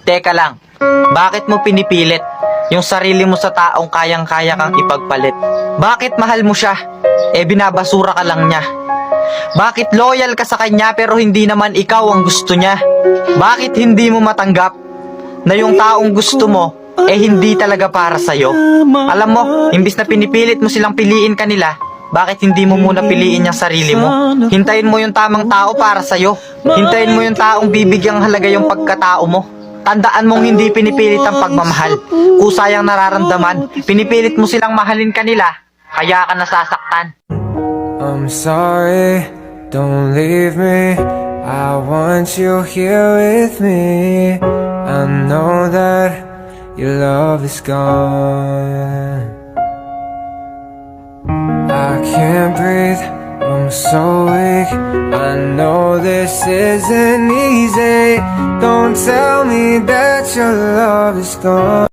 Teka lang, bakit mo pinipilit yung sarili mo sa taong kayang-kaya kang ipagpalit? Bakit mahal mo siya? Binabasura ka lang niya. Bakit loyal ka sa kanya pero hindi naman ikaw ang gusto niya? Bakit hindi mo matanggap na yung taong gusto mo hindi talaga para sa'yo? Alam mo, imbis na pinipilit mo silang piliin kanila, bakit hindi mo muna piliin yung sarili mo? Hintayin mo yung tamang tao para sa'yo. Hintayin mo yung taong bibigyang halaga yung pagkatao mo. Tandaan mong hindi pinipilit ang pagmamahal. Kusayang nararamdaman, pinipilit mo silang mahalin kanila, kaya ka nasasaktan. I'm sorry, don't leave me. I want you here with me. I know that your love is gone. I can't breathe, I'm so weak. I know this isn't easy. Don't tell me that your love is gone.